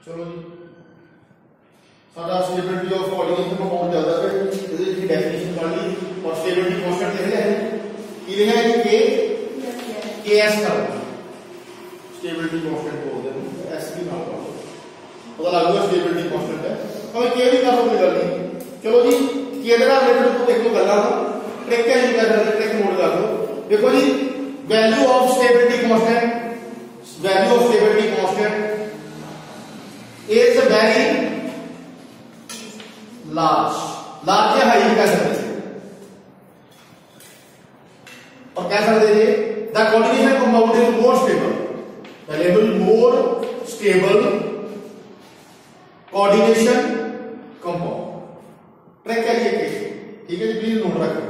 चलो जी साडा stability of coordination compound चलदा है इसकी डेफिनेशन पढ़ ली और स्टेबिलिटी कांस्टेंट लिख लिया है की लिखा है के एस का स्टेबिलिटी कांस्टेंट बोलते हैं एस की नाम पढ़ लो पता लग गया स्टेबिलिटी कांस्टेंट है और के भी कर लो कोई गल नहीं। चलो जी के दे नाल रिलेटेड को देख लो गल्ला ट्रिक है जी कर ट्रिक नोट कर लो देखो जी value of stability constant is very large या हाई कह सकते हैं और कह सकते हैं the coordination compound is more stable पहले तो more stable coordination compound trick है ये ठीक है जी प्लीज नोट रखो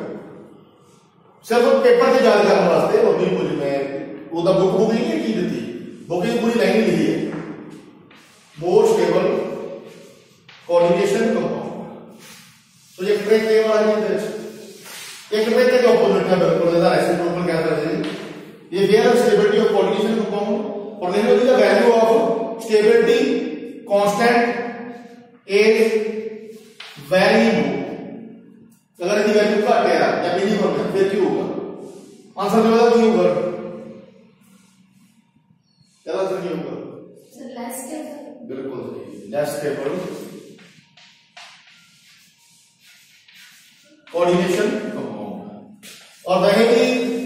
सिर्फ पेपर से याद करने वास्ते और बिल्कुल मैं वो तो बुक नहीं है की दी बुक की पूरी लाइन लिखी है मोर स्टेबल कोऑर्डिनेशन कंपाउंड। तो ये ट्रिक ये वाला नहीं है एक ट्रिक के ऑपोजिट है बिल्कुल इधर रेसिप्रोकल क्या करते हैं ये where of stability of coordination compound और then the value of stability constant is very low अगर इसकी वैल्यू घट है या मिनिमम है फिर क्या होगा आंसर जो होगा क्या होगा क्या आंसर क्या होगा बिल्कुल लेस स्टेबल कोऑर्डिनेशन कंपाउंड और वही भी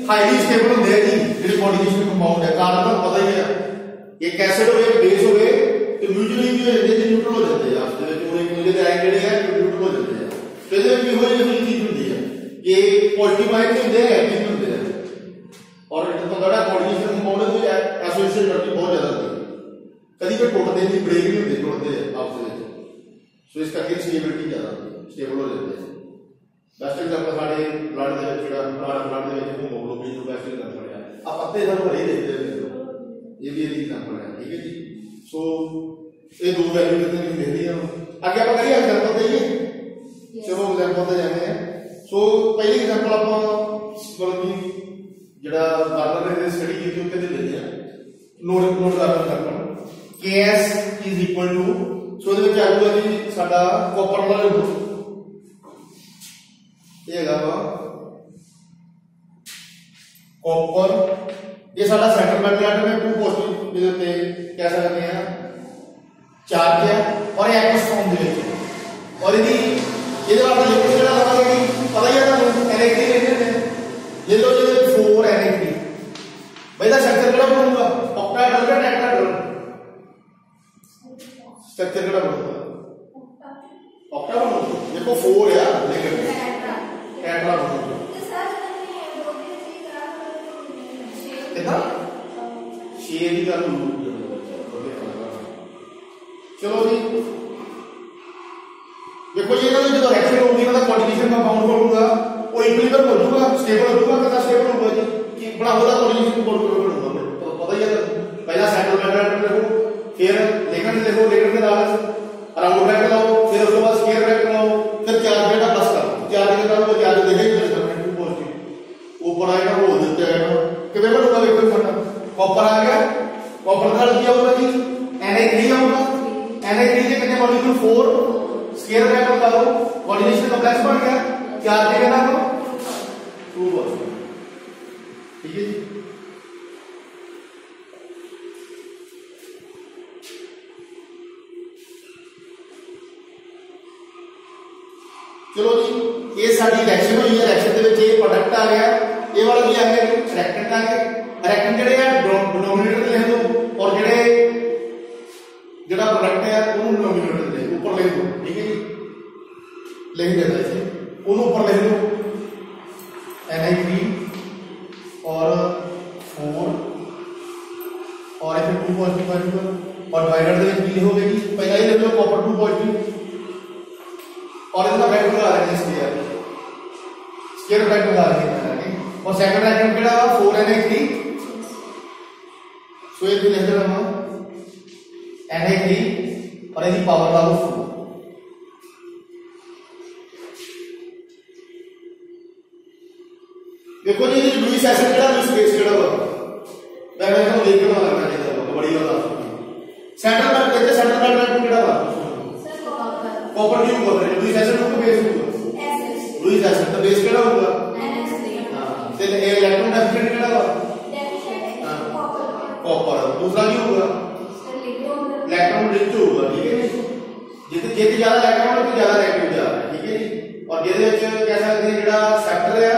हाईली स्टेबल होंगे जी जो कोऑर्डिनेशन कंपाउंड है कारण तो पता ही है एक एसिड हो एक बेस हो गए तो म्यूचुअली भी हो जाते हैं न्यूट्रल हो जाते हैं आपसे जो एक दूसरे के आयन जेडे है न्यूट्रल हो जाते हैं तो ये भी हो जाती चीज होती है ये पॉजिटिव आयन होते हैं नेगेटिव होते हैं और तो बड़ा कोऑर्डिनेशन कंपाउंड है एसोसिएशन करती बहुत ज्यादा होती है कभी भी टूटते नहीं ब्रेक नहीं होते टूटते आपस में सो इसका की स्टेबिलिटी ज्यादा होती है स्टेबल हो जाते हैं बेस्ट एग्जांपल साडे ब्लड दे विच जेड़ा ब्लड दे विच हीमोग्लोबिन जो बेस्ट एग्जांपल है आप पत्ते सब भरे देखते हैं ये भी एक एग्जांपल है ठीक है जी सो ये दो वैल्यू कितने की दे दी है आगे आप करिए एग्जांपल देइए चलो एग्जांपल दे जाते हैं सो पहली एग्जांपल आप मतलब जेड़ा बार्बर ने स्टडी की थी उसके दे देते हैं नोट कर example Ks is equal to सो दे विच आऊगा जी साडा कॉपर वाला लो ये हैगा कॉपर ये साडा सेंटर मेटल एटम है 2 पॉजिटिव देते कह सकते हैं चार्ज है और ये एक्स फॉर्म दे विच और यदि ये जो आपने लिक्विड जेड़ा लगाओगे पता ही है ना Na3 लेते हैं ले लो जी 4 Na3 भाई दा स्ट्रक्चर केड़ा बनूगा ऑक्टाहेड्रल का टेट्राहेड्रल स्ट्रक्चर केड़ा बनूगा ऑक्टा बनूगा देखो 4 है लेकिन टेट्रा बनूगा देखा शेर की गल चलो जी देखो ये ना जो रिएक्शन होगी ना कोऑर्डिनेशन कंपाउंड बनूगा वो इक्विलिब्रियम हो जाएगा स्टेबल हो जाएगा कितना स्टेबल होगा जी कि बड़ा होगा कोऑर्डिनेशन कंपाउंड बनूगा तो पता ही है पहला सेंट्रल मेटल देखो फिर लेकिन देखो लेकिन के नाल राउंड ब्रैकेट लगाओ फिर उसके बाद स्क्वायर ब्रैकेट लगाओ फिर चार्ज बेटा प्लस करो चार्ज के कारण वो चार्ज देखेगा टू पॉजिटिव ऊपर आएगा वो हो जाता है कितने बनूगा देखो फटा कॉपर आ गया कॉपर का क्या होगा जी Na3 आऊगा Na3 के कितने मॉलिक्यूल 4 स्क्वायर ब्रैकेट लगाओ कोऑर्डिनेशन कॉम्प्लेक्स बन गया चार्ज के कारण 2 पॉजिटिव ठीक है जी चलो जी ये साडी रिएक्शन हुई है रिएक्शन दे विच ये प्रोडक्ट आ गया ये वाला भी आ गया रिएक्टेंट आ गया रिएक्टेंट जेडे है डिनोमिनेटर लिख दो और जेडे जेड़ा प्रोडक्ट है ਉਹਨੂੰ डिनोमिनेटर ले ऊपर लिख दो ठीक है जी लिख देना इसे ਉਹਨੂੰ ऊपर लिख दो Na3 और 4 और इसे 2 पॉजिटिव और डिवाइडर दे विच की लिखोगे जी पहला ही लिख लो कॉपर 2 पॉजिटिव और इसका ब्रैकेट लगा रहे हैं स्क्वायर ब्रैकेट लगा रहे हैं और सेकंड ब्रैकेट केड़ा 4Na3 सो ये लिख देना हम Na3 और इसकी पावर ला लो 4 देखो जी लुईस एसिड केड़ा लुईस बेस केड़ा होगा मैं तो देख के पता लगना चाहिए बड़ी वाला मेटल में कहते हैं सेंटर मेटल को केड़ा वा कॉपर क्यों बोल रहे हैं लुईस एसिड को बेस होगा एसिड लुईस एसिड का बेस केड़ा होगा NH3 हां ते इलेक्ट्रॉन डेफिशिएंट केड़ा वा डेफिशिएंट कॉपर दूसरा क्या होगा इलेक्ट्रॉन रिच होगा ठीक है जितने जितने ज्यादा इलेक्ट्रॉन उतने ज्यादा रिएक्टिव जा रहा है ठीक है जी और ਜਿਹਦੇ ਵਿੱਚ ਕਹਿ ਸਕਦੇ ਹਾਂ ਜਿਹੜਾ ਸੈਕਟਰ ਹੈ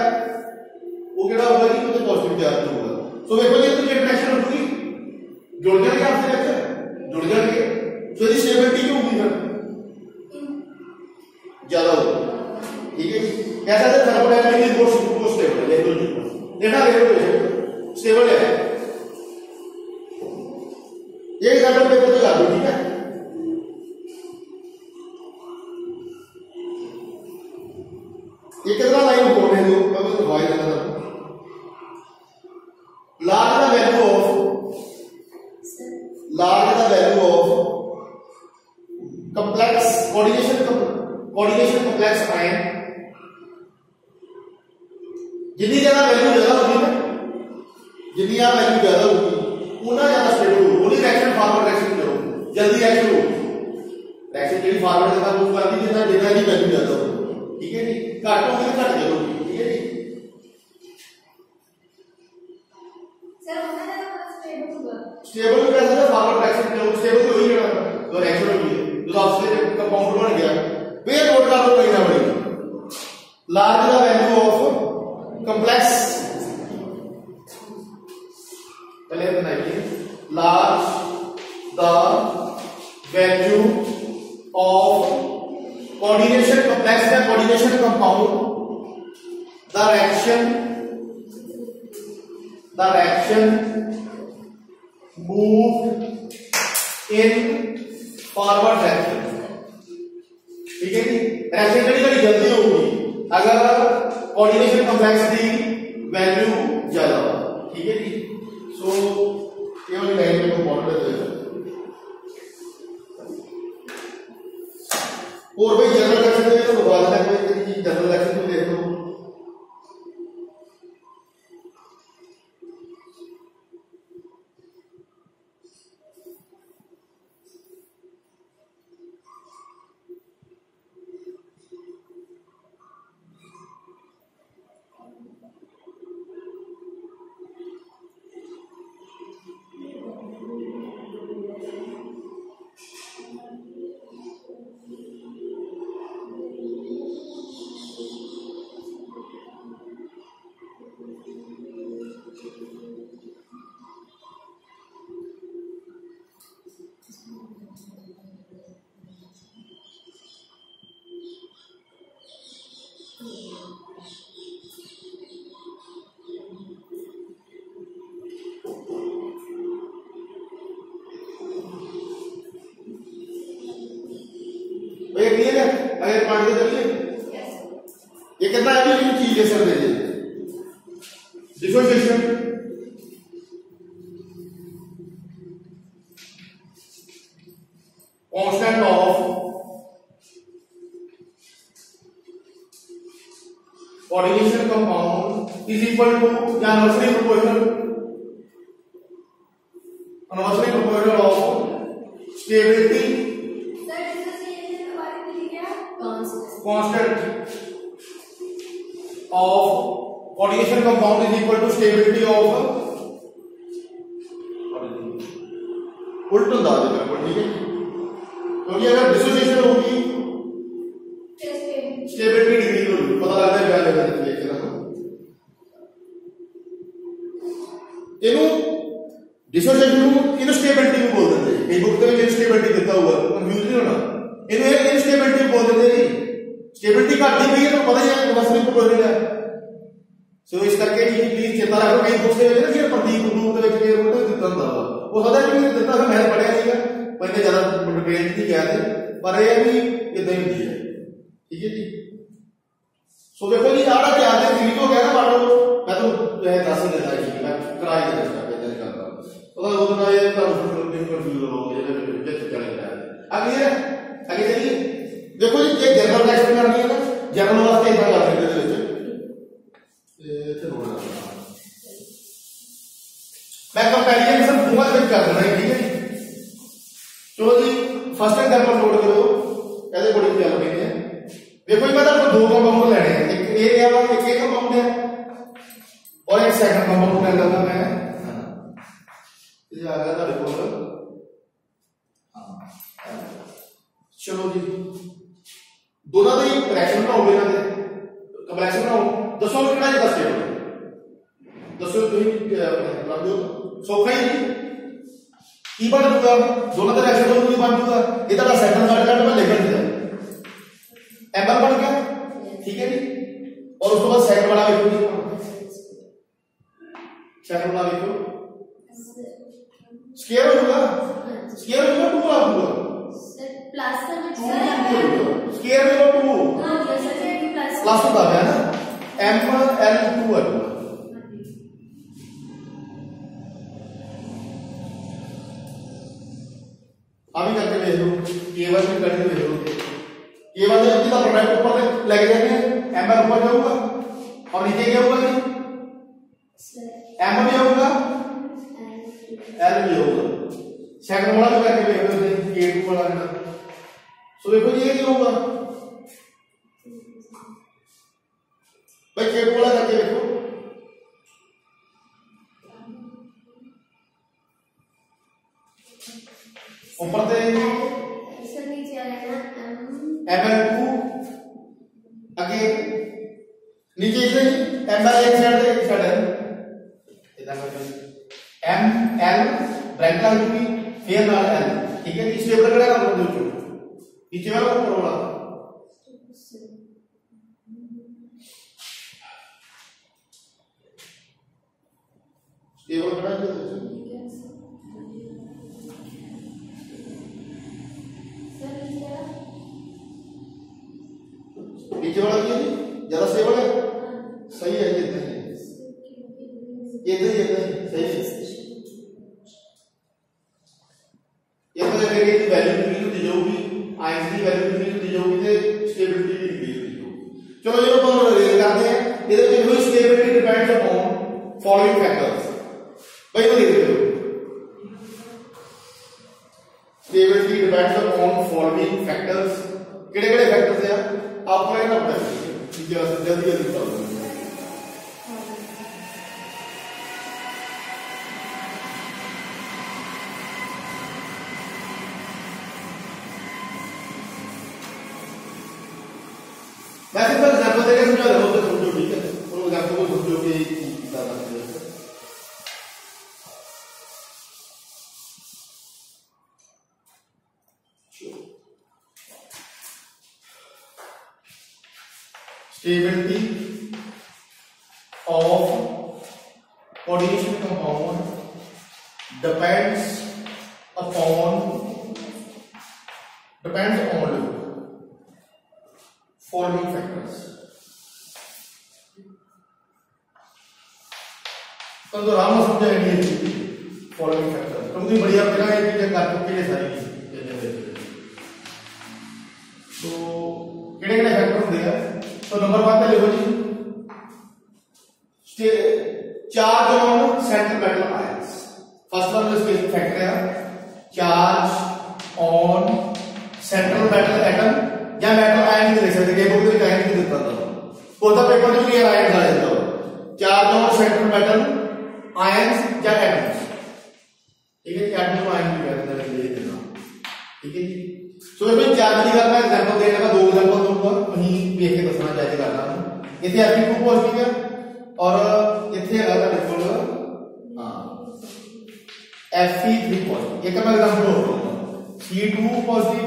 ਉਹ ਕਿਹੜਾ ਹੋਗਾ ਜੀ ਉਹਦੇ ਪੋਜ਼ਿਟਿਵ ਚਾਰਜ ਹੋਊਗਾ ਸੋ ਵੇਖੋ ਜੀ ਇਹ ਇੰਟਰੈਕਸ਼ਨ ਹੋਊਗੀ जुड़ जाएंगे आपसे लेक्चर जुड़ जाएंगे तो इसकी स्टेबिलिटी क्या होगी फिर ज्यादा होगी ठीक है जी कैसा है थर्मोडायनामिक बहुत स्टेबल है लेवल देखा लेवल स्टेबल है ये एग्जांपल पेपर तो याद हो ठीक है ये कितना लाइन बोल रहे हो मैं तो दवाई देता था large the value of complex coordination complex ion जितनी ज्यादा वैल्यू ज्यादा होगी ना जितनी ज्यादा वैल्यू ज्यादा होगी उतना ज्यादा स्टेबल होगी उन्हीं रिएक्शन फॉरवर्ड रिएक्शन करो जल्दी रिएक्शन होगी रिएक्शन ਜਿਹੜੀ फॉरवर्ड करता है वो करती जितना जितना ही वैल्यू ज्यादा होगी ठीक है जी घट होगी तो घट जाएगी ठीक है जी स्टेबल तो कैसे है फॉरवर्ड रिएक्शन करो स्टेबल तो वही है तो रिएक्शन होगी जो ऑक्सीजन कंपाउंड बन गया वे नोट कर लो कहीं ना पड़ेगी large the value of complex पहले बनाइए large the value of coordination complex का coordination compound the reaction moved in forward direction ठीक है जी रिएक्शन कड़ी जल्दी होगी अगर कोऑर्डिनेशन कॉम्प्लेक्स की वैल्यू ज्यादा हो ठीक है जी सो ये वाली लाइन में इंपॉर्टेंट है और भाई जनरल रिएक्शन में तो बाद में कोई जनरल रिएक्शन को देख लो क्लियर है अगर पढ़ के चलिए ये कितना है चीज है सर देखिए differentiation constant of coordination compound is equal to या inversely proportional of stability constant of coordination compound is equal to stability of उल्ट होता है बिल्कुल ठीक है क्योंकि अगर डिसोसिएशन होगी स्टेबिलिटी डिक्रीज होगी पता लगता है क्या लेवल पे लेके ना इनु डिसोसिएशन को इनस्टेबिलिटी को बोल देते हैं एक बुक में इनस्टेबिलिटी देता हुआ कंफ्यूज नहीं होना इन्हें इनस्टेबिलिटी बोल देते हैं स्टेबिलिटी घटती पई है तो पता ही है इनवर्सली प्रोपोर्शनल है सो इस करके जी प्लीज चेता रखो कई बुक्स ਦੇ ਵਿੱਚ ਨਾ ਜਿਹੜਾ ਪ੍ਰਤੀਕ ਰੂਪ ਦੇ ਵਿੱਚ ਫੇਰ ਉਹ ਦਿੱਤਾ ਹੁੰਦਾ ਵਾ ਉਹ ਸਦਾ ਵੀ ਦਿੱਤਾ ਸੀ मैं पढ़िया ਸੀਗਾ पर इन्हें ज्यादा डिटेल नहीं गया थे पर ये भी इदां ही होती है ठीक है जी सो देखो जी आड़ा ध्यान से सीरीज हो गया ना पढ़ लो मैं तो दस ही देता जी मैं करा ही देता इधर करता पता वो ना ये कंफ्यूज हो गए जब चले गया अगली आगे चलिए देखो जी ये जनरल रिएक्शन करनी है ना जनरल वास्ते इतना कर सकते हैं मैं कंपैरिजन सब दूंगा जब कर देना है ठीक है चलो जी फर्स्ट एग्जांपल नोट करो कहते बड़ी चल रही है। देखो मैं आपको दो कंपाउंड लेने हैं, एक ए है और एक ए कंपाउंड है और एक सेकंड कंपाउंड ले लूंगा मैं। ये आ गया था रिपोर्ट। हां चलो जी दोनों का रिएक्शन बनाओ, बेना दे कंप्लेक्शन बनाओ। दसो कितना जी 10 टेबल दसो तुम कर दो सौखा ही की बन जूगा दोनों का रिएक्शन दोनों की बन जूगा। ये तो सेकंड कार्ड में लिख दिया एमएल बन गया, ठीक है जी। और उसके बाद सेकंड वाला देखो जी, सेकंड वाला देखो स्क्वायर हो जाएगा, स्क्वायर हो जाएगा 2 आ जाएगा सर प्लस में स्क्वायर में 2 हां सर प्लस होता है ना m l 2 आ जाएगा। अभी करके देख लो a1 में करके देख लो a1 जब कितना प्रोडक्ट ऊपर लेके जाते हैं ml ऊपर जाऊंगा और नीचे क्या होगा जी m भी होगा l भी होगा। सेकंड वाला भी करके देख लो a2 वाला ना। सो देखो ये क्या होगा भाई a2 वाला करके देखो ऊपर से सर नीचे आ रहा है ml2 आगे नीचे से ml एक साइड से एक साइड है इधर m l ब्रैकेट आ चुकी फिर नाल l, ठीक है। इस टेबल का नाम बोल दो नीचे वाला ऊपर वाला टेबल का नीचे वाला क्या है ज्यादा स्टेबल है, सही है ये सही है। ये तो देखिए कि वैल्यू कितनी दी जाऊगी आयंस की वैल्यू कितनी दी जाऊगी ते स्टेबिलिटी भी दी जाऊगी। चलो ये तो रिलेट करते हैं इधर देखो stability depends upon following factors. भाई तो देख लो stability depends upon following factors. केड़े-केड़े फैक्टर्स है आपको ये ना पता है जल्दी बताओ। मैं सिर्फ एग्जांपल देके समझा रहा हूं तो समझो, ठीक है। और एग्जांपल को समझो कि कितना है। Stability of coordination compound depends on following factors। तो राम समझा है फॉलोइंग फैक्टर तुम भी बढ़िया पहला ये चीजें कर चुके हैं सारी। तो केड़े-केड़े फैक्टर होंगे हैं तो नंबर 1 पे लिखो जी charge on central metal ions. First one इसके फैक्टर है charge on central metal atom या मेटल आयन भी लिख सकते हैं। बुक में आयन भी देता था कोटा पेपर में क्लियर आयन आ जाता है charge on central metal ions या एटम्स, ठीक है। एटम को आयन भी कहते हैं ये देना, ठीक है जी। सो इसमें चार्ज की करना एग्जांपल देने का दो एग्जांपल दूंगा वहीं देख के दसना चाहिए करना है। इथे Fe2 पॉजिटिव है और इथे है का बिल्कुल हां Fe3 पॉजिटिव। एक मैं एग्जांपल और दूंगा C2 पॉजिटिव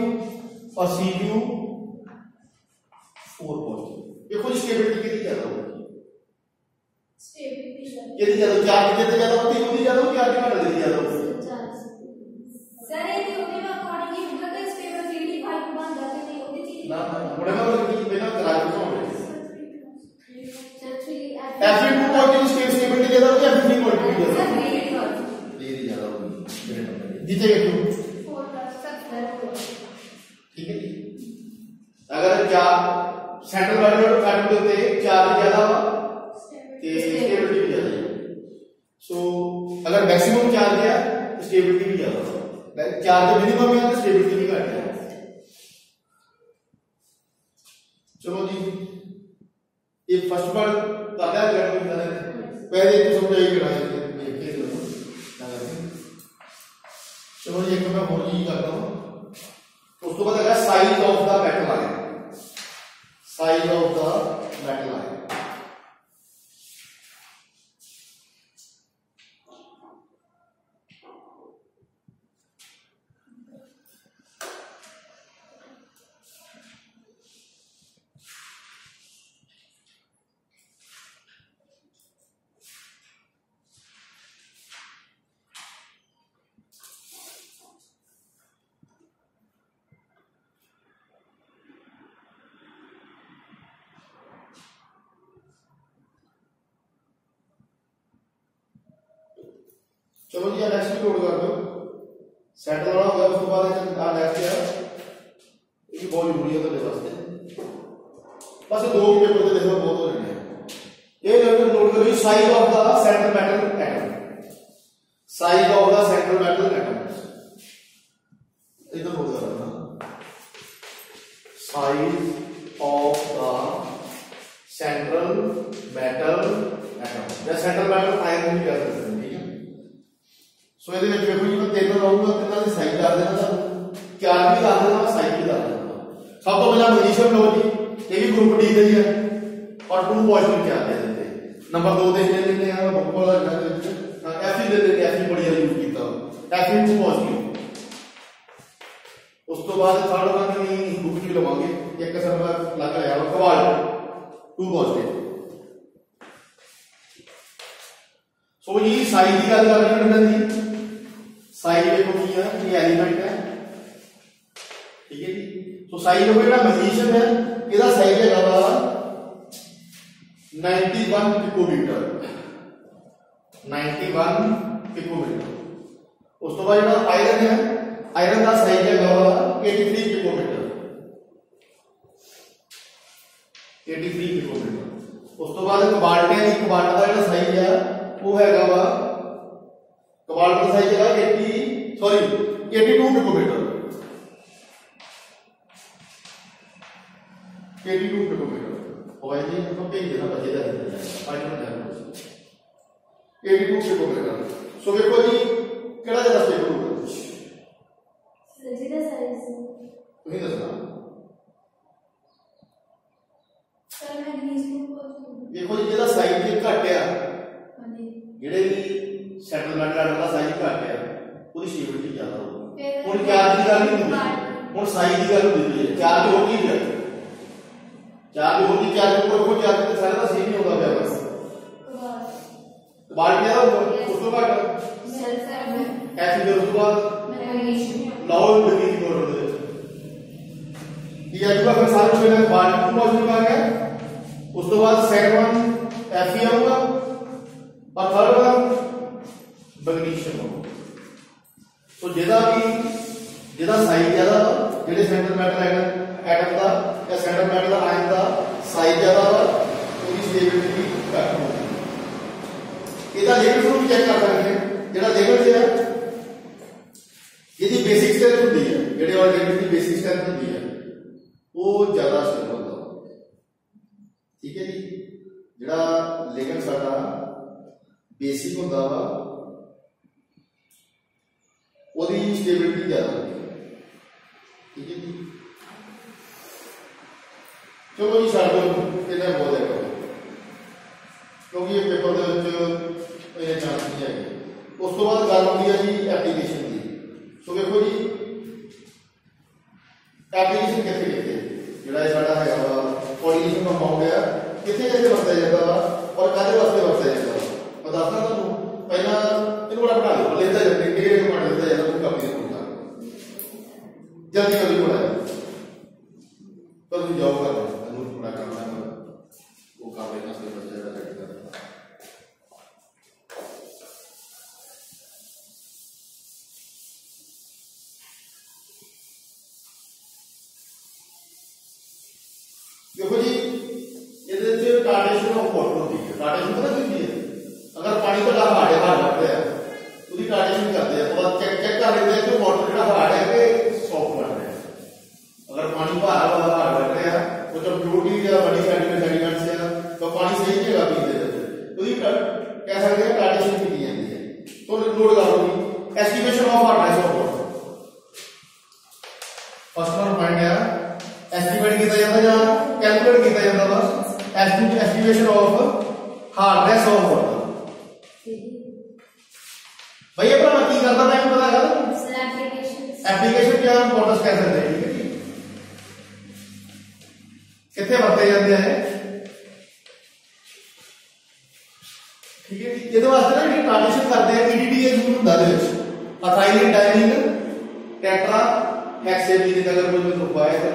और Cu 4 पॉजिटिव। देखो स्टेबिलिटी कितनी ज्यादा होगी, स्टेबिलिटी कितनी ज्यादा चार्ज कितनी ज्यादा होती है, कितनी ज्यादा होती है चार्ज कितनी ज्यादा होती है सर। ये होती है अकॉर्डिंग मतलब का स्टेबिलिटी 5 बन जाते हैं होती चीज ना बड़े में बिना करार के हो Fe2 पॉजिटिव स्टेबिलिटी ज्यादा होती है Fe3 पॉजिटिव ज्यादा होगी जीतेगा क्यों 4 ठीक है। अगर चार सेंट्रल मेटल एटम होते चार्ज ज्यादा हो ते स्टेबिलिटी भी ज्यादा है। सो अगर मैक्सिमम चार्ज है स्टेबिलिटी भी ज्यादा हो। चार्ज मिनिमम है तो स्टेबिलिटी भी घट है। चलो जी ये फर्स्ट पार्ट कर लिया गया पहले एक समझाई गिराया। चलो ये मैं और जी करता हूं। उस तो बाद है साइज ऑफ द मेटल आया, साइज ऑफ द मेटल आया। चलो जी नेक्स्ट भी लोड कर दो, सेटल वाला हो गया। उसके बाद नेक्स्ट है ये बहुत जरूरी है तो वास्ते बस दो पेपर के देखो बहुत हो जाने हैं। ये लोड करो size of the central metal atom, size of the central metal atom इधर लोड करना, size of the central metal atom या सेंट्रल मेटल आयन भी कर सकते हैं। सो ये देखो जी मैं तीन लाऊंगा, तीनों की साइज कर देना, चार भी कर देना, साइज भी कर देना। सब तो पहले मैग्नीशियम लो जी, ये भी ग्रुप डी का ही है और 2 पॉजिटिव चार्ज दे देते। नंबर 2 देख लेते हैं बुक वाला Fe दे देते, Fe बढ़िया यूज किया, Fe 2 पॉजिटिव। उस तो बाद थर्ड वन नहीं ग्रुप की लवांगे, एक का सर्वर लग रहा है कोबाल्ट 2 पॉजिटिव। सो ये साइज की गल कर रही है, साइज देखो की है, ये एलिमेंट है, ठीक है जी। तो साइज देखो जेड़ा मैग्नीशियम है ਇਹਦਾ साइज है 91 पिकोमीटर, 91 पिकोमीटर। उस तो बाद जेड़ा आयरन है, आयरन का साइज है 83 पिकोमीटर, 83 पिकोमीटर। उस तो बाद कोबाल्ट है, कोबाल्ट का जेड़ा साइज है वो हैगा वा, कोबाल्ट का साइज है 82 पिकोमीटर, 82 पिकोमीटर। और भाई जी तो पेज देना बचे दा देना फाइनल लेवल 82 पिकोमीटर। सो देखो जी केड़ा ज्यादा स्टेबल होगा सजीदा साइज तुम्हें दसना। सर मैग्नीशियम को देखो जी जेदा साइज ये घट है, जेड़े भी सेटलमेंट का साइज घट है ਉਹਦੀ स्टेबिलिटी ज्यादा होगी। ਹੁਣ ਚਾਰਜ ਦੀ ਗੱਲ ਨਹੀਂ ਹੁੰਦੀ, ਹੁਣ ਸਾਈਜ਼ ਦੀ ਗੱਲ ਹੁੰਦੀ ਹੈ। ਚਾਰਜ ਹੋ ਗਈ ਹੈ, चार्ज होगी, चार्ज को रखो, चार्ज तो सारा सेम ही होगा व्यापार बाल्ट क्या होगा उसको काट ऐसे फिर उसके बाद लाओ लगी की नोट दे ये आजूबा फिर सारे में बाल्ट को पॉजिटिव आ गया। उसके बाद सेकंड वन Fe होगा और थर्ड वन मैग्नीशियम होगा। तो जेदा साइज ज्यादा जेडे सेंट्रल मेटल एटम का या सेंट्रल मेटल आयन का साइज ज्यादा उसकी स्टेबिलिटी घट होगी। ਇਹਦਾ ਲਿਮਿਟ ਨੂੰ ਚੈੱਕ ਕਰ ਸਕਦੇ ਹਾਂ। ਜਿਹੜਾ ਲਿਮਿਟ ਹੈ ਇਹਦੀ ਬੇਸਿਕ ਸਟ੍ਰੈਂਥ ਹੁੰਦੀ ਹੈ, ਜਿਹੜੇ ਆਰਗੇਨਿਕ ਦੀ ਬੇਸਿਕ ਸਟ੍ਰੈਂਥ ਹੁੰਦੀ ਹੈ ਉਹ ਜ਼ਿਆਦਾ ਸਟੇਬਲ ਹੁੰਦਾ। ਠੀਕ ਹੈ ਜੀ, ਜਿਹੜਾ ਲਿਗੈਂਡ ਸਾਡਾ ਬੇਸਿਕ ਹੁੰਦਾ ਵਾ ਉਹਦੀ ਸਟੇਬਿਲਿਟੀ ਜ਼ਿਆਦਾ ਹੁੰਦੀ ਹੈ। ਠੀਕ ਹੈ ਜੀ, ਚਲੋ ਜੀ ਛੱਡ ਦਿਓ ਇਹਨੇ ਬਹੁਤ ਹੈ क्योंकि ये पेपर के चांस नहीं है। उस तो बाद गल होती है जी एप्लीकेशन की। सो देखो जी एप्लीकेशन कितने जोड़ा है कोऑर्डिनेशन कंपाउंड है कितने वरत्या जाता वा और काहदे वास्ते वरत्या जाता वा मैं दसदा तुहानूं। पहला इहनूं बड़ा पढ़ा लो, लेता जाता डिग्री का पढ़ लेता जाता कापी दे कोल जल्दी जल्दी पढ़ा पर तुम जाओ कर तुहानूं थोड़ा करना वो कर लेना से बच्चा जरा सेट कर। देखो जी ये टार्टेशन ऑफ वाटर होती है। टार्टेशन पता क्या है, अगर पानी का हार्ड है उसकी टार्टेशन करते हैं तो चेक कर लेते हैं कि वाटर फर्स्ट वन पॉइंट है एस्टीमेट किया जाता या कैलकुलेट किया जाता वा estimation of hardness of water भैया भरा की करता मैं पता कर एप्लीकेशन क्या इंपॉर्टेंस कह सकते हैं ठीक है कितने वरते जाते हैं ठीक है ये तो वास्ते ना ये ट्रांजिशन करते हैं ईडीडीए यूज ਹੁੰਦਾ ਦੇ ਵਿੱਚ अथाइलिन डाइनिन टेट्रा हेक्सेबीन का अगर कोई ग्रुप आए तो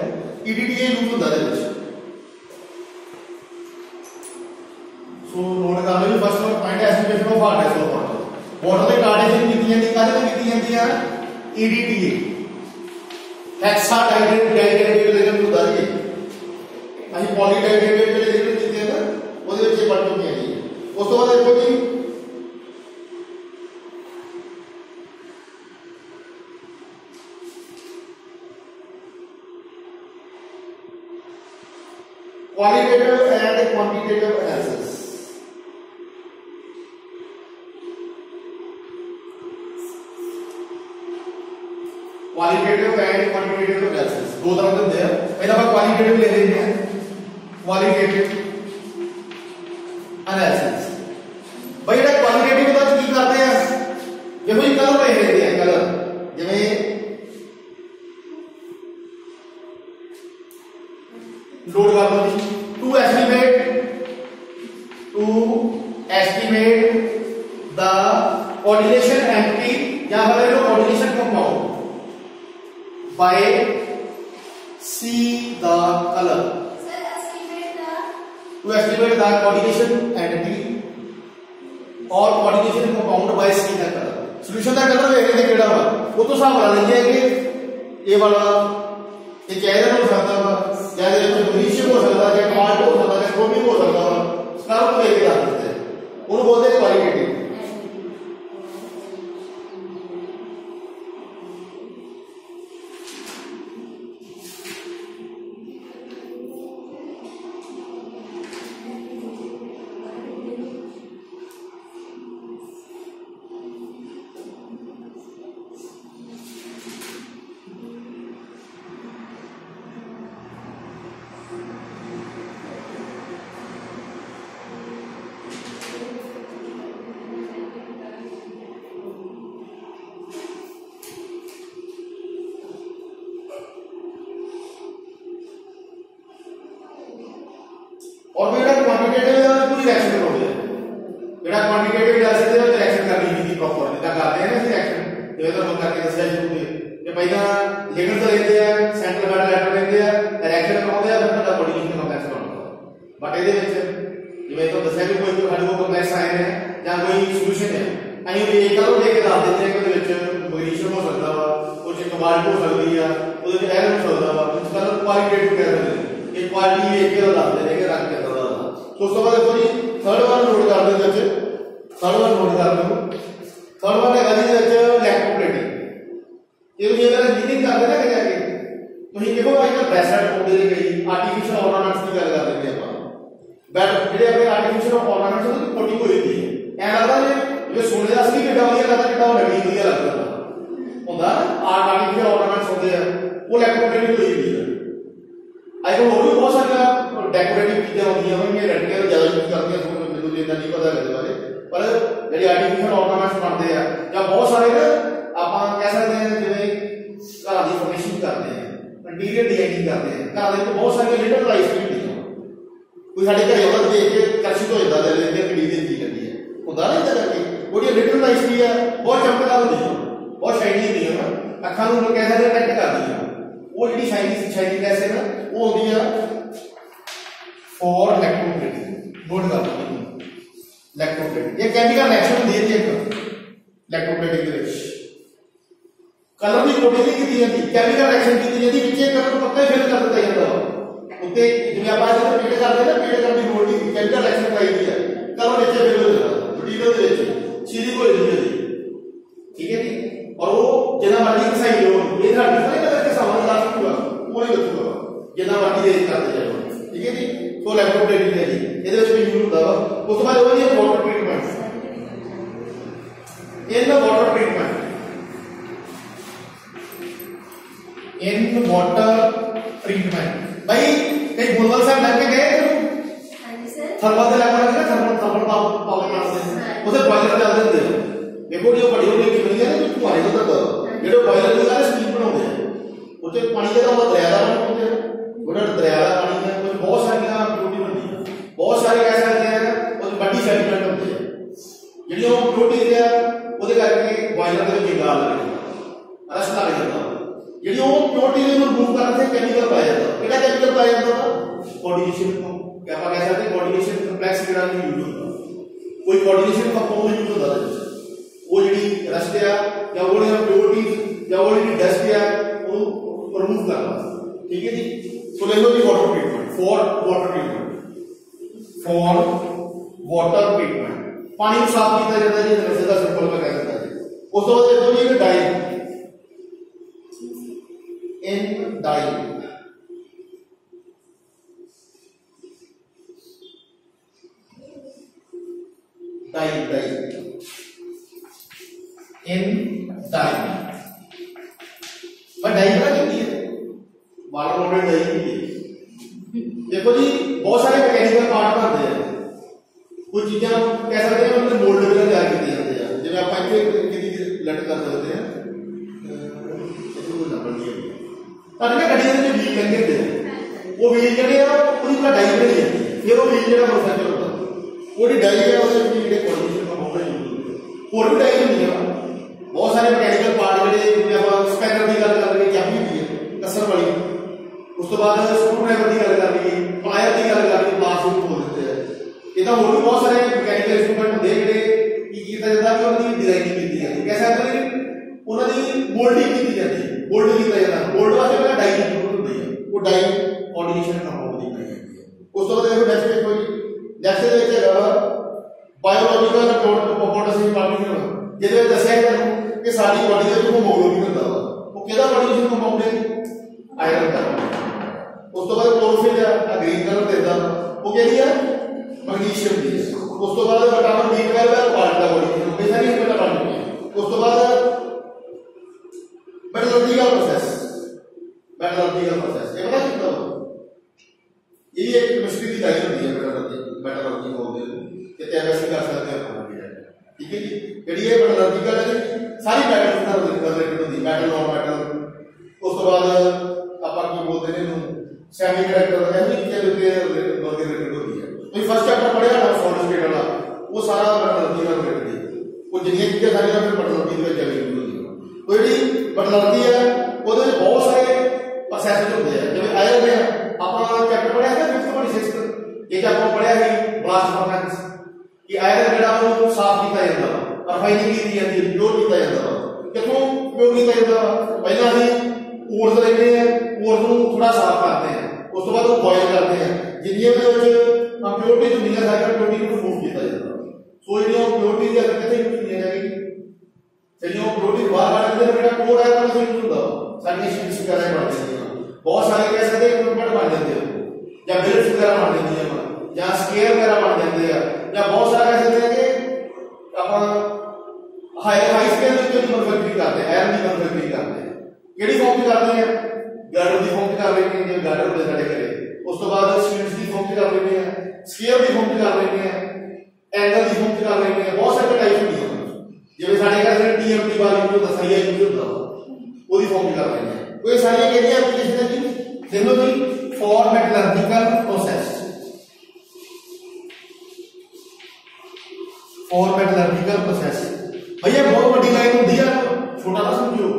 ईडीडीए यूज ਹੁੰਦਾ ਦੇ ਵਿੱਚ सो नोट कर लो first one point estimation of hardness of water water ਦੇ ट्रांजिशन कीती ਜਾਂਦੀ ਕਾਹਦੇ ਨਾਲ ਕੀਤੀ ਜਾਂਦੀ ਆ ईडीडीए हेक्सा डाइडेंटिफिकेशन ਹੁੰਦਾ ਜੀ ਅਸੀਂ पॉलीडाइडेंटिफिकेशन ਜਿਹੜੇ ਕੀਤੇ ਆ ਨਾ ਉਹਦੇ ਵਿੱਚ ਇਹ ਪੜ੍ਹ ਚੁੱਕੇ ਆ ਜੀ ਉਸ ਤੋਂ ਬਾਅਦ ਦੇਖੋ ਜੀ qualitative and quantitative analysis qualitative and quantitative analysis दो तरह के होते हैं पहला हम qualitative ले लेते हैं qualitative analysis भाई ये qualitative का की करते हैं देखो ये कलर ले लेते हैं कलर जिਵੇਂ लोड कर लो to estimate the coordination entity या फिर coordination compound by see the colour to estimate the coordination entity और coordination compound by see the colour solution का कलर देखते हैं केड़ा वा वो तो हिसाब ला लेंगे कि ये वाला ये कैरियर हो सकता है या मैग्नीशियम हो सकता है या क्वार्ट हो सकता है क्रोमियम हो सकता है स्क्रब को लेके आ सकते हैं उनको बोलते हैं क्वालिटेटिव और बेटा क्वांटिटेटिव पूरी रिएक्शन करोगे बेटा क्वांटिटेटिव एनालिसिस ਦੇ ਵਿੱਚ ਰਿਐਕਸ਼ਨ ਕਰਨੀ ਹੁੰਦੀ ਪ੍ਰੋਪਰ ਜਿੱਦਾਂ ਕਰਦੇ ਆ ਨਾ ਅਸੀਂ ਰਿਐਕਸ਼ਨ ਜਿਵੇਂ ਤੁਹਾਨੂੰ ਕਰਕੇ ਦੱਸਿਆ ਸ਼ੁਰੂ ਤੇ ਕਿ ਪਹਿਲਾਂ ਲਿਗੰਡਸ ਲੈਂਦੇ ਆ ਸੈਂਟਰਲ ਬੈਡ ਲੈਟਰ ਲੈਂਦੇ ਆ ਰਿਐਕਸ਼ਨ ਕਰਾਉਂਦੇ ਆ ਫਿਰ ਤੁਹਾਡਾ ਕੋਆਰਡੀਨੇਸ਼ਨ ਕੰਪਲੈਕਸ ਬਣਦਾ ਬਟ ਇਹਦੇ ਵਿੱਚ ਜਿਵੇਂ ਤੁਹਾਨੂੰ ਦੱਸਿਆ ਕਿ ਕੋਈ ਸਾਡੇ ਕੋਲ ਕੰਪਲੈਕਸ ਆਏ ਨੇ ਜਾਂ ਕੋਈ ਸੋਲੂਸ਼ਨ ਹੈ ਅਸੀਂ ਵੀ ਇੱਕ ਕਰੋ ਦੇ ਕੇ ਦੱਸ ਦਿੰਦੇ ਆ ਕਿ ਉਹਦੇ ਵਿੱਚ ਮੈਗਨੀਸ਼ੀਅਮ ਹੋ ਸਕਦਾ ਵਾ ਉਹ ਚ ਕਬਾਲਟ ਹੋ ਸਕਦੀ ਆ ਉਹਦੇ ਚ ਆਇਰਨ ਹੋ ਸਕਦਾ ਵਾ ਇਸ ਤਰ੍ਹਾਂ ਕੁਆਲਿਟੇਟਿਵ ਕਹਿੰਦੇ ਨੇ ਇਹ ਕੁਆਲਿਟੀ ਇੱਕ ਹੀ ਦੱਸਦੇ ਨੇ ਕਿ ਰੰਗ ਕਿੱਦਾਂ ਦਾ ਉਸ ਤੋਂ ਬਾਅਦ ਦੇਖੋ ਜੀ ਥਰਡ ਵਨ ਨੋਟ ਕਰ ਦਿਓ ਵਿੱਚ थर्ड वन नोट कर लो थर्ड वन है जी इलेक्ट्रोप्लेटिंग ये भी अगर मीनिंग करते ना कि जाके ਤੁਸੀਂ ਦੇਖੋ ਅੱਜ ਬ੍ਰੈਸਲੈਟ ਪਾਉਂਦੇ ਨੇ ਕਈ ਆਰਟੀਫੀਸ਼ੀਅਲ ਆਰਨਾਮੈਂਟਸ ਦੀ ਗੱਲ ਕਰਦੇ ਨੇ ਆਪਾਂ ਬਟ ਜਿਹੜੇ ਆਪਣੇ ਆਰਟੀਫੀਸ਼ੀਅਲ ਆਰਨਾਮੈਂਟਸ ਉਹਦੀ ਕੋਟਿੰਗ ਹੋਈ ਹੁੰਦੀ ਹੈ ਐ ਲੱਗਦਾ ਜਿਵੇਂ ਸੋਨੇ ਦਾ ਅਸਲੀ ਕਿੱਡਾ ਵਧੀਆ ਲੱਗਦਾ ਕਿੱਡਾ ਉਹ ਨਕਲੀ ਵਧੀਆ ਲੱਗਦਾ ਹੁੰਦਾ ਆਰਟੀਫੀਸ਼ੀਅਲ ਆਰਨਾਮੈਂਟਸ ਹੁੰਦੇ ਆ ਉਹ ਇਲੈਕਟ੍ਰੋਪਲੇਟਿੰਗ ਹੋਈ ਹੁੰਦੀ ਹੈ ਅੱਜ ਕੱਲ੍ਹ ਹੋਰ ਵੀ ਬਹੁਤ ਸਾਰੀਆਂ ਡੈਕੋਰੇਟਿਵ ਚੀਜ਼ਾਂ ਹੁੰਦੀਆਂ ਹੋਣਗੀਆਂ ਲੜਕੀਆਂ ਜ਼ਿਆਦਾ ਯੂਜ਼ ਕਰਦੀਆਂ ਤੁਹਾਨੂੰ ਮੈਨੂੰ ਇੰਨਾ ਨਹੀਂ ਪਤਾ ਇਹਦੇ ਬਾਰੇ पर ਜਿਹੜੀ ਆਰਟੀਫੀਸ਼ੀਅਲ ਆਰਨਾਮੈਂਟਸ ਬਣਦੇ ਆ ਜਾਂ ਬਹੁਤ ਸਾਰੇ ਨਾ ਆਪਾਂ ਕਹਿ ਸਕਦੇ ਹਾਂ ਜਿਵੇਂ ਘਰਾਂ ਦੀ ਫਰਨਿਸ਼ਿੰਗ ਕਰਦੇ ਆ ਇੰਟੀਰੀਅਰ ਡਿਜ਼ਾਈਨਿੰਗ ਕਰਦੇ ਆ ਘਰਾਂ ਦੇ ਵਿੱਚ ਬਹੁਤ ਸਾਰੀਆਂ ਲਿਟਲ ਲਾਈਫ ਵੀ ਹੁੰਦੀਆਂ ਕੋਈ ਸਾਡੇ ਘਰੇ ਉਹਨਾਂ ਦੇਖ ਕੇ ਆਕਰਸ਼ਿਤ ਹੋ ਜਾਂਦਾ ਹੈ ਕਿ ਕਿਹੜੀ ਦੀ ਚੀਜ਼ ਹੁੰਦੀ ਹੈ ਹੁੰਦਾ ਨਾ ਇਦਾਂ ਕਰਕੇ ਉਹਦੀ ਲਿਟਲ ਲਾਈਫ ਵੀ ਆ ਬਹੁਤ ਚਮਕਦਾਰ ਹੁੰਦੀ ਹੈ ਬਹੁਤ ਸ਼ਾਈਨੀ ਹੁੰਦੀ ਹੈ ਅੱਖਾਂ ਨੂੰ ਕਹਿ ਸਕਦੇ ਅਟਰੈਕਟ ਕਰਦੀ ਹੈ ਉਹ ਜਿਹੜੀ ਸ਼ਾਈਨੀ ਕੈਸੇ ਨਾ ਉਹ ਹੁੰਦੀ ਆ ਫॉर इलेक्ट्रोप्लेटिंग नोट कर लो इलेक्ट्रोप्लेटिंग ये केमिकल रिएक्शन होती है एक इलेक्ट्रोप्लेटिंग ਦੇ ਵਿੱਚ कलर ਦੀ ਕੋਟਿੰਗ ਨਹੀਂ ਕੀਤੀ ਜਾਂਦੀ केमिकल रिएक्शन ਕੀਤੀ ਜਾਂਦੀ ਵਿੱਚ ਇਹ ਕਲਰ ਨੂੰ ਪੱਕਾ ਹੀ ਫਿਲ ਕਰ ਦਿੱਤਾ ਜਾਂਦਾ ਉੱਤੇ ਜਿਵੇਂ ਆਪਾਂ ਜਦੋਂ ਪੇਂਟ ਕਰਦੇ ਨਾ ਪੇਂਟ ਕਰਨ ਦੀ ਲੋੜ ਨਹੀਂ केमिकल रिएक्शन ਕਰਾਈ ਦੀ ਹੈ कलर ਵਿੱਚ ਫਿਲ ਹੋ ਜਾਂਦਾ ਮਟੀਰੀਅਲ ਦੇ ਵਿੱਚ ਸੀधी ਹੋ ਜਾਂਦੀ ਹੈ ਠੀਕ ਹੈ ਜੀ और वो ਜਿੰਨਾ ਮਰਜ਼ੀ ਕਸਾਈ ਲੋ ਇਹ ਸਾਡੀ ਸਾਰੇ ਕਲਰ ਕੇ ਸਾਹਮਣੇ ਲਾ ਸਕੂਗਾ ਉਹ ਨਹੀਂ ਰੱਖੂਗਾ ਜਿੰਨਾ ਮਰਜ਼ੀ ਦੇ ਕਰਦੇ ਜਾਓ ਠੀਕ ਹੈ ਜੀ तो इलेक्ट्रोप्लेटिंग है जी ਇਹਦੇ ਵਿੱਚ ਵੀ ਯੂਜ਼ ਹੁੰਦਾ ਵਾ ਉਸ ਤੋਂ ਬਾਅਦ ਉਹ ਜੀ ਵਾਟਰ ਟ੍ਰੀਟਮੈਂਟ ਇਹਦਾ water treatment in water treatment. भाई कई बुलबुल साहब लग के गए हाँ जी सर। थर्मल से लग रहा है थर्मल थर्मल पावर प्लांट से उसे बॉयलर चल देते हैं। देखो जो बड़ी बड़ी कीमत है ना तुम्हारे को तक जो बॉयलर की सारे स्टीम बनाते हैं उसे पानी का वो दरिया का पानी होता है बड़ा दरिया का पानी है तो बहुत सारी प्रोटीन होती है बहुत सारे कह सकते हैं और बड़ी सेडिमेंट होते हैं ਜਿਹੜੀ ਉਹ ਪ੍ਰੋਟੀਨ ਹੈ ਉਹਦੇ ਕਰਕੇ ਬੋਇਲਰ ਦੇ ਵਿੱਚ ਗਾਲ ਲੱਗਦੀ ਰਸ ਲੱਗ ਜਾਂਦਾ ਜਿਹੜੀ ਉਹ ਪ੍ਰੋਟੀਨ ਨੂੰ ਰਿਮੂਵ ਕਰਨ ਤੇ ਕੈਮੀਕਲ ਪਾਇਆ ਜਾਂਦਾ ਕਿਹੜਾ ਕੈਮੀਕਲ ਪਾਇਆ ਜਾਂਦਾ ਕੋਆਰਡੀਨੇਸ਼ਨ ਤੋਂ ਕਿ ਆਪਾਂ ਕਹਿ ਸਕਦੇ ਕੋਆਰਡੀਨੇਸ਼ਨ ਕੰਪਲੈਕਸ ਜਿਹੜਾ ਵੀ ਯੂਜ਼ ਹੁੰਦਾ ਕੋਈ ਕੋਆਰਡੀਨੇਸ਼ਨ ਕੰਪਾਊਂਡ ਯੂਜ਼ ਹੁੰਦਾ ਉਹ ਜਿਹੜੀ ਰਸਟ ਆ ਜਾਂ ਉਹ ਜਿਹੜੀ ਪ੍ਰੋਟੀਨ ਜਾਂ ਉਹ ਜਿਹੜੀ ਡਸਟ ਆ ਉਹ ਰਿਮੂਵ ਕਰਨਾ ਠੀਕ ਹੈ ਜੀ ਸੋ ਲੈ ਲਓ ਜੀ water treatment for water treatment for water treatment पानी को साफ किया जाता है जी सीधा सिंपल में कह सकता है उस तो देखो जी dyeing in dyeing dyeing dyeing in dyeing पर डाइंग क्या होती है वाटर मोडेल डाइंग की देखो जी बहुत सारे मैकेनिकल पार्ट बनते हैं कुछ चीजें कह सकते हैं उनके मोल्ड वगैरह तैयार किए जाते हैं जिन्हें आप किसी लट कर सकते हैं कोई नंबर नहीं है ना गड्डियों में व्हील लगे होते हैं वो व्हील जड़े पूरी पूरा डाई बनी जाती है फिर वो व्हील जड़ा मैन्युफैक्चर होता है वो डाई है उसके कोऑर्डिनेशन का बहुत यूज और भी डाई होती है बहुत सारे मैकेनिकल पार्ट जड़े आप स्पैनर की गल कर रहे हैं क्या होती है कसर वाली उस तो बाद स्क्रू ड्राइवर की गल कर रही है प्लायर की गल कर रही है प्लास को बोल देते हैं इतना और भी बहुत सारे मैकेनिकल इंस्ट्रूमेंट होंगे ਜਿਹੜੇ ਕੀ ਕੀਤਾ ਜਾਂਦਾ ਕਿ ਉਹਨਾਂ ਦੀ ਡਿਜ਼ਾਈਨਿੰਗ ਕੀਤੀ ਜਾਂਦੀ ਹੈ कैसा है ਉਹਨਾਂ ਦੀ ਮੋਲਡਿੰਗ ਕੀਤੀ ਜਾਂਦੀ ਹੈ ਮੋਲਡ ਕੀਤਾ ਜਾਂਦਾ ਮੋਲਡ ਵਾਸਤੇ ਪਹਿਲਾਂ ਡਾਈ ਦੀ ਜ਼ਰੂਰਤ ਹੁੰਦੀ ਹੈ ਉਹ ਡਾਈ ਕੋਆਰਡੀਨੇਸ਼ਨ ਕੰਪਾਊਂਡ ਦੀ ਬਣਾਈ ਜਾਂਦੀ ਹੈ ਉਸ ਤੋਂ ਬਾਅਦ ਦੇਖੋ ਨੈਕਸਟ ਦੇਖੋ ਜੀ ਨੈਕਸਟ ਦੇ ਵਿੱਚ ਹੈਗਾ ਬਾਇਓਲੋਜੀਕਲ ਕੰਪੋਨੈਂਟਸ ਇੰਪਾਰਟੈਂਟ ਜਿਹਦੇ ਵਿੱਚ ਦੱਸਿਆ ਤੁਹਾਨੂੰ ਕਿ ਸਾਡੀ ਬਾਡੀ ਦੇ ਵਿੱਚ ਹੀਮੋਗਲੋਬਿਨ ਹੁੰਦਾ ਵਾ ਉਹ ਕਿਹਦਾ ਕੋਆਰਡੀਨੇਸ਼ਨ ਕੰਪਾਊਂਡ ਹੈ ਆਇਰਨ ਦਾ ਉਸ ਤੋਂ ਬਾਅਦ ਕਲੋਰੋਫਿਲ ਆ ਗ੍ਰੀਨ ਕਲਰ ਦਿੰਦਾ ਉਹ ਕਿਹੜੀ ਆ मैग्नीशियम की उस तो बाद विटामिन B12 है पार्ट का बॉडी में सारी इसमें पार्ट में उस तो बाद मेटलर्जिकल प्रोसेस ये पता कितना ये एक केमिस्ट्री की डाई होती है मेटलर्जी बोलते हैं कि केमिस्ट्री कर सकते हैं ठीक है जी ਜਿਹੜੀ ਇਹ मेटलर्जिकल है सारी मेटल ਨਾਲ रिलेटेड होती है मेटल नॉन मेटल उस तो बाद ਆਪਾਂ ਕੀ ਬੋਲਦੇ ਨੇ ਇਹਨੂੰ ਸੈਮੀ ਕੰਡਕटर है कि के रिलेटेड होती है तो फर्स्ट चैप्टर पढ़िया ना सॉलिड स्टेट वाला वो सारा मेटलर्जी ਨਾਲ रिलेटेड है वो जिन्नी चीजें सारियां फिर मेटलर्जी ਦੇ ਵਿੱਚ ਅਵੇਲੇਬਲ ਹੁੰਦੀਆਂ ਉਹ ਜਿਹੜੀ मेटलर्जी है ਉਹਦੇ ਵਿੱਚ ਬਹੁਤ ਸਾਰੇ ਪ੍ਰੋਸੈਸ ਹੁੰਦੇ ਆ ਜਿਵੇਂ ਆਇਰਨ ਹੈ ਆਪਾਂ ਚੈਪਟਰ ਪੜਿਆ ਹੈ 526 ਇਹ ਚ ਆਪਾਂ ਪੜਿਆ ਹੈ ਬਲਾਸਟ ਫਰਨੈਸ ਕਿ ਆਇਰਨ ਜਿਹੜਾ ਉਹਨੂੰ ਸਾਫ਼ ਕੀਤਾ ਜਾਂਦਾ ਰਿਫਾਈਨਿੰਗ ਕੀਤੀ ਜਾਂਦੀ ਹੈ ਪਿਓਰ ਕੀਤਾ ਜਾਂਦਾ ਕਿੱਥੋਂ ਪਿਓਰ ਕੀਤਾ ਜਾਂਦਾ ਪਹਿਲਾਂ ਅਸੀਂ ਓਰਸ ਲੈਂਦੇ ਆ ਓਰਸ ਨੂੰ ਥੋੜਾ ਸਾਫ਼ ਕਰਦੇ ਆ ਉਸ ਤੋਂ ਬਾਅਦ ਉਹ ਬੋਇਲ ਕਰਦੇ ਆ ਜਿੰਨੀਆਂ ਦੇ ਵਿੱਚ प्योरिटी जो मिला साइकिल प्योरिटी को रिमूव किया जाता है सो ये प्योरिटी की कैसे यूज किया जाएगी चलिए प्योरिटी बाहर काट देते हैं कोड है तो यूज होता सारी शीट्स वगैरह बन जाती हैं बहुत सारे कह सकते हैं इक्विपमेंट बन जाते हैं या बिल्ड्स वगैरह बन जाती हैं या स्केयर वगैरह बन जाते हैं या बहुत सारे कह सकते हैं कि अपन हाई स्केल की मैन्युफैक्चरिंग करते हैं आयरन की मैन्युफैक्चरिंग करते हैं केड़ी फॉर्म में करते हैं गार्डर की फॉर्म में कर रहे हैं जो गार्डर होते हैं साडे घरे उस तो बाद शीट्स की फॉर्म में कर रहे हैं स्केयर की फॉर्म कर रहे हैं एंगल की फॉर्म कर रहे हैं बहुत सारे टाइप होती है जिवें साडे घर में टीएमटी वाली जो दसाई यूज होता वो भी फॉर्म कर रहे हैं तो ये सारी कहती है एप्लीकेशन है जी देखो जी for metallurgical process for metallurgical process भैया बहुत बड़ी लाइन होती है छोटा ना समझो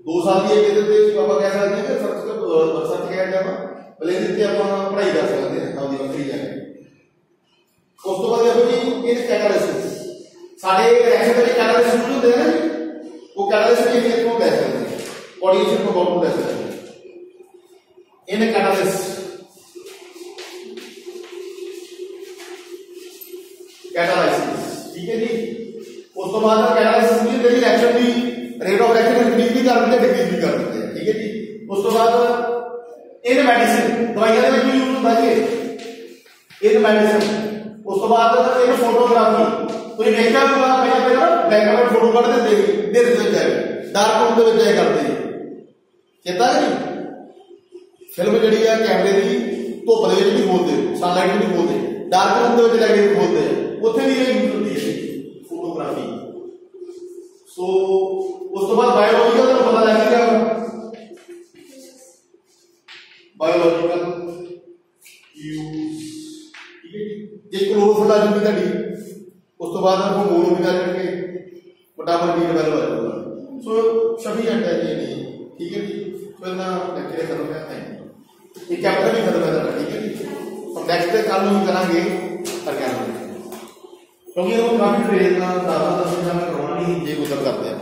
2 साल की एक देते पापा कह सकते हैं कि सच कह जाना भले जितने आप पढ़ाई कर सकते हैं आपकी वक्री जाके उस तो बाद देखो जी ये कैटालिसिस सारे रिएक्शन में कैटालिसिस होते हैं ना वो कैटालिसिस के लिए कौन कह सकते हैं कोऑर्डिनेशन को कौन कह सकते हैं इन कैटालिसिस ठीक है जी उस तो बाद कैटालिसिस में तेरी रिएक्शन भी रेट ऑफ रिएक्शन इंक्रीज भी कर देते हैं डिक्रीज भी कर देते हैं ठीक है जी उस तो बाद इन मेडिसिन दवाइयां में यूज होता है इन मेडिसिन उस तो बाद इन फोटोग्राफी तो ये देखा होगा पहले पहले black and white photo cut देते हैं देर से जाए डार्क रूम में जाए करते हैं चेता नहीं फिल्म जी है कैमरे की धुप के नहीं बोलते सनलाइट नहीं बोलते डार्क रूम के लैके बोलते हैं उत्थे भी यूज होती है फोटोग्राफी। सो उस तो बाद बायोलॉजिकल तो पता लग गया बायोलॉजिकल यूज ठीक है जी क्लोरोफिल आ जाएगी ताड़ी उस तो बाद आपको मोनो भी करके फटाफट भी डेवलप हो जाएगा। सो सभी अंडा जी नहीं ठीक है जी फिर ना लेक्चर खत्म है थैंक यू ये चैप्टर भी खत्म है ठीक है जी और नेक्स्ट कल हम करांगे क्योंकि वो काफी ट्रेन का ज़्यादा करवाना नहीं ये गुजर करते हैं।